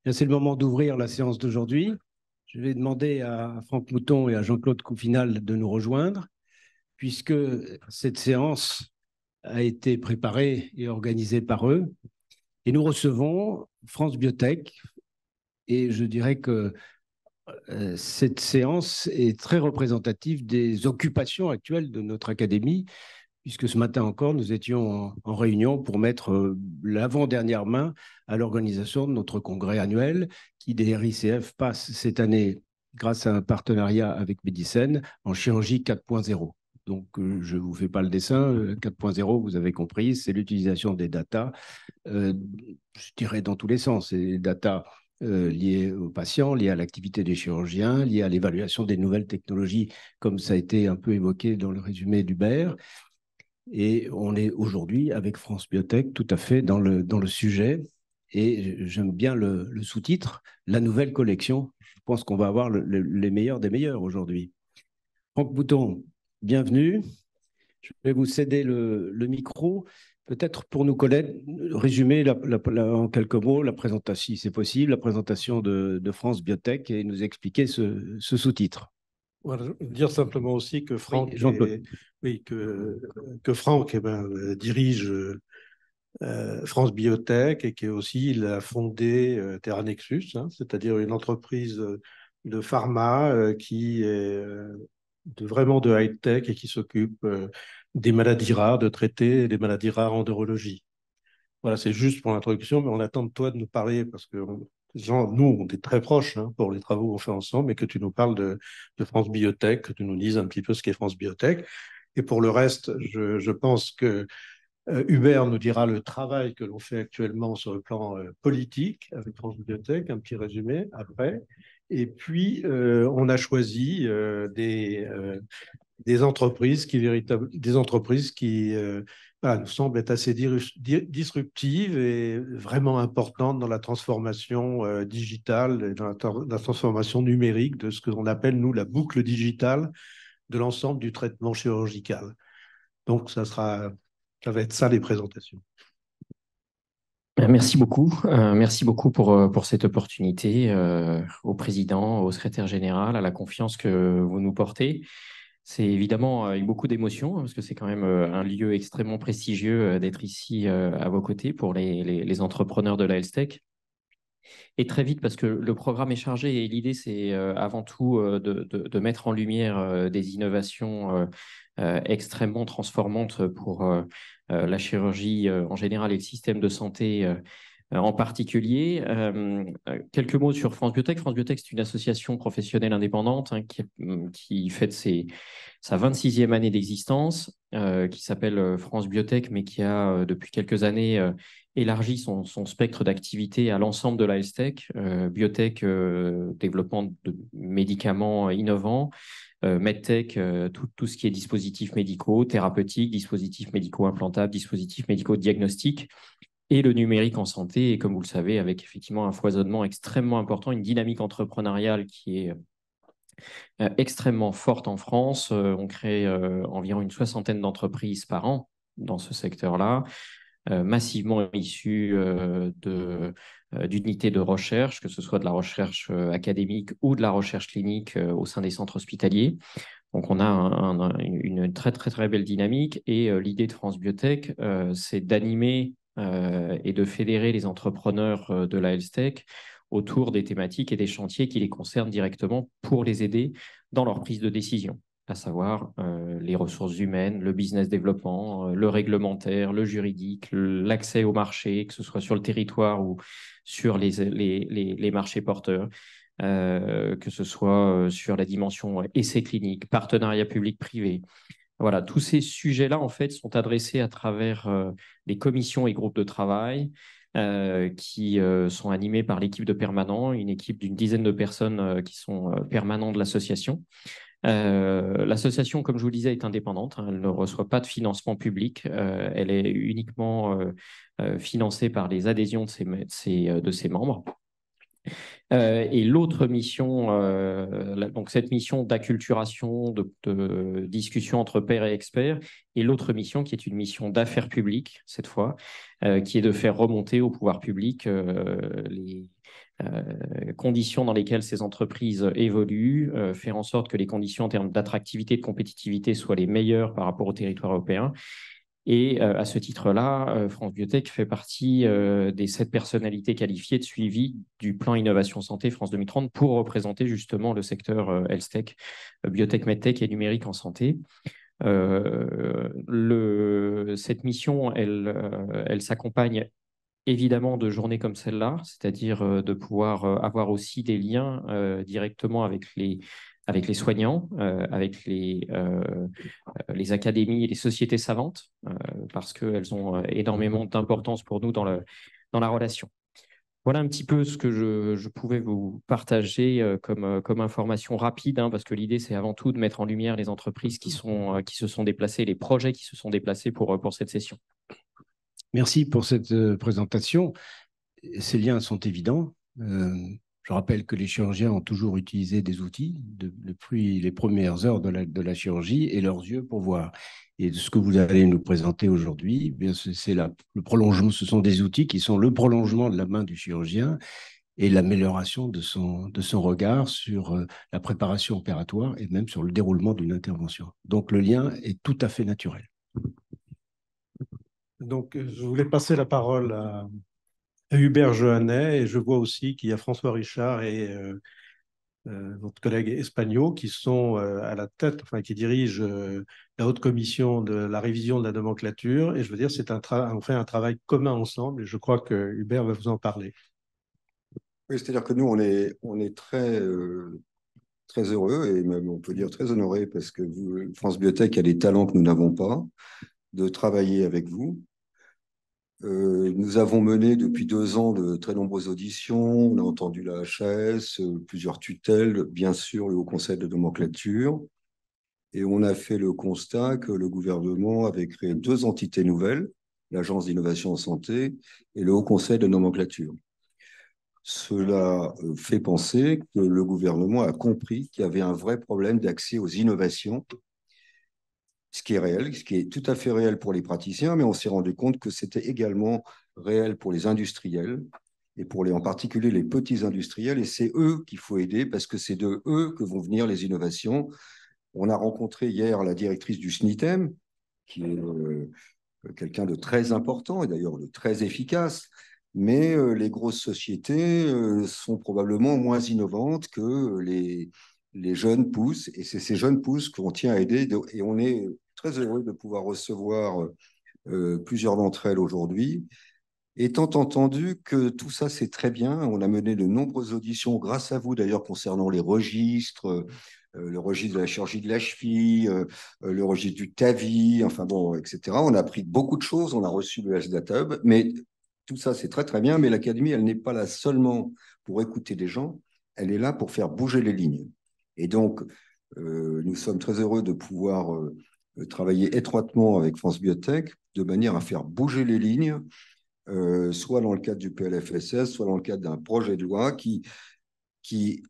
Bien, c'est le moment d'ouvrir la séance d'aujourd'hui. Je vais demander à Franck Mouton et à Jean-Claude Couffinal de nous rejoindre, puisque cette séance a été préparée et organisée par eux. Et nous recevons France Biotech. Et je dirais que cette séance est très représentative des occupations actuelles de notre académie, puisque ce matin encore, nous étions en réunion pour mettre l'avant-dernière main à l'organisation de notre congrès annuel qui, des RICF, passe cette année, grâce à un partenariat avec Médicène, en chirurgie 4.0. Donc, je ne vous fais pas le dessin. 4.0, vous avez compris, c'est l'utilisation des datas, je dirais dans tous les sens. C'est des datas liées aux patients, liées à l'activité des chirurgiens, liées à l'évaluation des nouvelles technologies, comme ça a été un peu évoqué dans le résumé d'Hubert. Et on est aujourd'hui avec France Biotech tout à fait dans le sujet. Et j'aime bien le sous-titre, la nouvelle collection. Je pense qu'on va avoir les meilleurs des meilleurs aujourd'hui. Franck Bouton, bienvenue. Je vais vous céder le micro. Peut-être pour nos collègues, résumer en quelques mots la présentation, si c'est possible, la présentation de France Biotech et nous expliquer ce sous-titre. Voilà, je veux dire simplement aussi que Oui, Franck, Jean-Claude. oui, que Franck dirige France Biotech et aussi il a fondé Terra Nexus, hein, c'est-à-dire une entreprise de pharma qui est vraiment de high-tech et qui s'occupe des maladies rares, de traiter des maladies rares en neurologie. Voilà, c'est juste pour l'introduction, mais on attend de toi de nous parler parce que nous, on est très proches hein, pour les travaux qu'on fait ensemble, et que tu nous parles de France Biotech, que tu nous dises un petit peu ce qu'est France Biotech. Et pour le reste, je pense que Hubert nous dira le travail que l'on fait actuellement sur le plan politique avec France Biotech, un petit résumé après. Et puis, on a choisi des entreprises qui voilà, nous semblent être assez disruptives et vraiment importantes dans la transformation digitale et dans la transformation numérique de ce que l'on appelle, nous, la boucle digitale de l'ensemble du traitement chirurgical. Donc, ça va être ça les présentations. Merci beaucoup. Merci beaucoup pour cette opportunité au président, au secrétaire général, à la confiance que vous nous portez. C'est évidemment avec beaucoup d'émotion, hein, parce que c'est quand même un lieu extrêmement prestigieux d'être ici à vos côtés pour les entrepreneurs de la health tech. Et très vite, parce que le programme est chargé et l'idée, c'est avant tout de mettre en lumière des innovations extrêmement transformantes pour la chirurgie en général et le système de santé en particulier. Quelques mots sur France Biotech. France Biotech, c'est une association professionnelle indépendante hein, qui fête sa 26e année d'existence, qui s'appelle France Biotech, mais qui a depuis quelques années élargi son spectre d'activité à l'ensemble de la health tech, biotech, développement de médicaments innovants, medtech, tout ce qui est dispositifs médicaux, thérapeutiques, dispositifs médicaux implantables, dispositifs médicaux diagnostiques, et le numérique en santé. Et comme vous le savez, avec effectivement un foisonnement extrêmement important, une dynamique entrepreneuriale qui est extrêmement forte en France. On crée environ une soixantaine d'entreprises par an dans ce secteur-là, massivement issus d'unités de recherche, que ce soit de la recherche académique ou de la recherche clinique au sein des centres hospitaliers. Donc, on a une très, très, très belle dynamique. Et l'idée de France Biotech, c'est d'animer et de fédérer les entrepreneurs de la health tech autour des thématiques et des chantiers qui les concernent directement pour les aider dans leur prise de décision, à savoir les ressources humaines, le business développement, le réglementaire, le juridique, l'accès au marché, que ce soit sur le territoire ou sur les marchés porteurs. Que ce soit sur la dimension essai clinique, partenariat public-privé. Voilà, tous ces sujets-là, en fait, sont adressés à travers des commissions et groupes de travail qui sont animés par l'équipe de permanents, une équipe d'une dizaine de personnes qui sont permanents de l'association. L'association, comme je vous le disais, est indépendante. Hein, elle ne reçoit pas de financement public. Elle est uniquement financée par les adhésions de ses membres. Et l'autre mission, donc cette mission d'acculturation, de discussion entre pairs et experts, et l'autre mission qui est une mission d'affaires publiques, cette fois, qui est de faire remonter au pouvoir public les conditions dans lesquelles ces entreprises évoluent, faire en sorte que les conditions en termes d'attractivité et de compétitivité soient les meilleures par rapport au territoire européen. Et à ce titre-là, France Biotech fait partie des 7 personnalités qualifiées de suivi du plan Innovation Santé France 2030 pour représenter justement le secteur Health Tech, Biotech, MedTech et numérique en santé. Cette mission, elle s'accompagne évidemment de journées comme celle-là, c'est-à-dire de pouvoir avoir aussi des liens directement avec les soignants, avec les académies et les sociétés savantes, parce qu'elles ont énormément d'importance pour nous dans la relation. Voilà un petit peu ce que je pouvais vous partager comme information rapide, hein, parce que l'idée, c'est avant tout de mettre en lumière les entreprises qui se sont déplacées, les projets qui se sont déplacés pour cette session. Merci pour cette présentation. Ces liens sont évidents. Je rappelle que les chirurgiens ont toujours utilisé des outils depuis les premières heures de la chirurgie et leurs yeux pour voir. Et ce que vous allez nous présenter aujourd'hui, c'est le prolongement. Ce sont des outils qui sont le prolongement de la main du chirurgien et l'amélioration de son regard sur la préparation opératoire et même sur le déroulement d'une intervention. Donc le lien est tout à fait naturel. Donc, je voulais passer la parole à Hubert Johannet, et je vois aussi qu'il y a François Richard et notre collègue espagnol qui sont à la tête, enfin qui dirigent la haute commission de la révision de la nomenclature. Et je veux dire, on fait un travail commun ensemble, et je crois que Hubert va vous en parler. Oui, c'est-à-dire que nous, on est très, très heureux, et même on peut dire très honorés, parce que France Biotech a des talents que nous n'avons pas, de travailler avec vous. Nous avons mené depuis 2 ans de très nombreuses auditions. On a entendu la HAS, plusieurs tutelles, bien sûr le Haut Conseil de nomenclature. Et on a fait le constat que le gouvernement avait créé 2 entités nouvelles, l'Agence d'innovation en santé et le Haut Conseil de nomenclature. Cela fait penser que le gouvernement a compris qu'il y avait un vrai problème d'accès aux innovations, ce qui est réel, ce qui est tout à fait réel pour les praticiens, mais on s'est rendu compte que c'était également réel pour les industriels, et en particulier les petits industriels, et c'est eux qu'il faut aider, parce que c'est de eux que vont venir les innovations. On a rencontré hier la directrice du SNITEM, qui est quelqu'un de très important, et d'ailleurs de très efficace, mais les grosses sociétés sont probablement moins innovantes que les jeunes pousses, et c'est ces jeunes pousses qu'on tient à aider, et on est très heureux de pouvoir recevoir plusieurs d'entre elles aujourd'hui. Étant entendu que tout ça, c'est très bien, on a mené de nombreuses auditions, grâce à vous d'ailleurs, concernant les registres, le registre de la chirurgie de la cheville, le registre du TAVI, enfin bon, etc. On a appris beaucoup de choses, on a reçu le HDataHub, mais tout ça, c'est très très bien, mais l'Académie, elle n'est pas là seulement pour écouter des gens, elle est là pour faire bouger les lignes. Et donc, nous sommes très heureux de pouvoir travailler étroitement avec France Biotech, de manière à faire bouger les lignes, soit dans le cadre du PLFSS, soit dans le cadre d'un projet de loi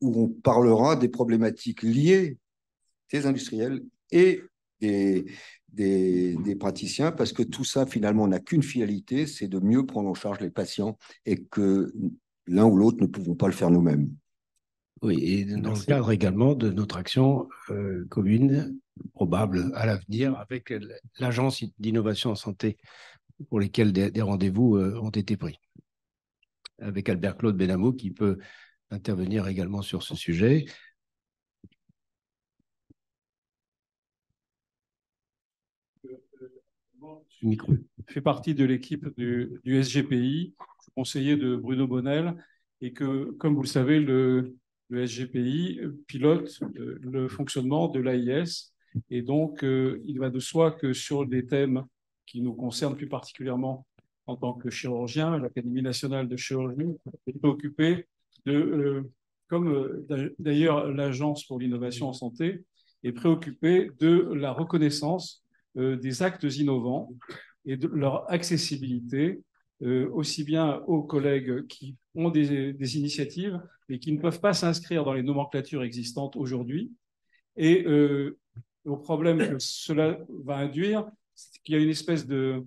où on parlera des problématiques liées des industriels et des praticiens, parce que tout ça, finalement, n'a qu'une finalité, c'est de mieux prendre en charge les patients, et que l'un ou l'autre ne pouvons pas le faire nous-mêmes. Oui, et dans le cadre également de notre action commune, probable à l'avenir, avec l'Agence d'innovation en santé, pour lesquels des rendez-vous ont été pris, avec Albert-Claude Benamou qui peut intervenir également sur ce sujet. Micro. Je fais partie de l'équipe du SGPI, conseiller de Bruno Bonnel, et que, comme vous le savez, le SGPI pilote le fonctionnement de l'AIS. Et donc, il va de soi que sur des thèmes qui nous concernent plus particulièrement en tant que chirurgien, l'Académie nationale de chirurgie est préoccupée comme d'ailleurs l'Agence pour l'innovation en santé, est préoccupée de la reconnaissance des actes innovants et de leur accessibilité, aussi bien aux collègues qui ont des initiatives, mais qui ne peuvent pas s'inscrire dans les nomenclatures existantes aujourd'hui. Et au problème que cela va induire, c'est qu'il y a une espèce de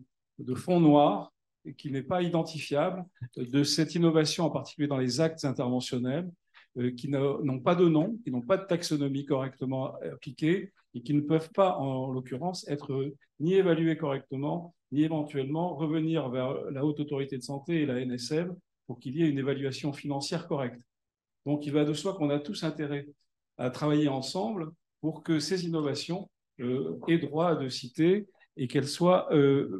fond noir qui n'est pas identifiable de cette innovation, en particulier dans les actes interventionnels, qui n'ont pas de nom, qui n'ont pas de taxonomie correctement appliquée et qui ne peuvent pas, en l'occurrence, être ni évalués correctement, ni éventuellement revenir vers la Haute Autorité de Santé et la NSM pour qu'il y ait une évaluation financière correcte. Donc, il va de soi qu'on a tous intérêt à travailler ensemble pour que ces innovations aient droit de citer et qu'elles soient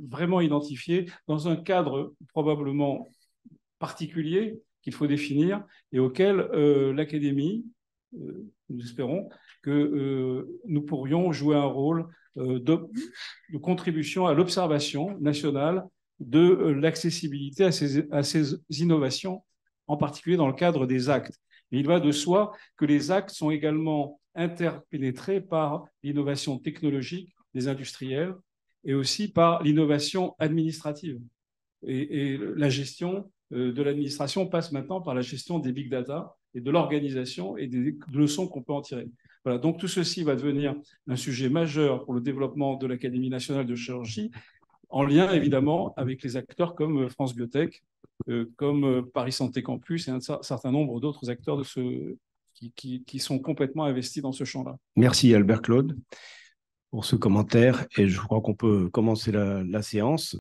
vraiment identifiées dans un cadre probablement particulier qu'il faut définir et auquel l'Académie, nous espérons, que nous pourrions jouer un rôle de contribution à l'observation nationale de l'accessibilité à ces innovations, en particulier dans le cadre des actes. Et il va de soi que les actes sont également interpénétrés par l'innovation technologique des industriels et aussi par l'innovation administrative. Et la gestion de l'administration passe maintenant par la gestion des big data et de l'organisation et des leçons qu'on peut en tirer. Voilà, donc tout ceci va devenir un sujet majeur pour le développement de l'Académie nationale de chirurgie, en lien évidemment avec les acteurs comme France Biotech, comme Paris Santé Campus et un certain nombre d'autres acteurs qui sont complètement investis dans ce champ-là. Merci Albert Claude pour ce commentaire et je crois qu'on peut commencer la séance.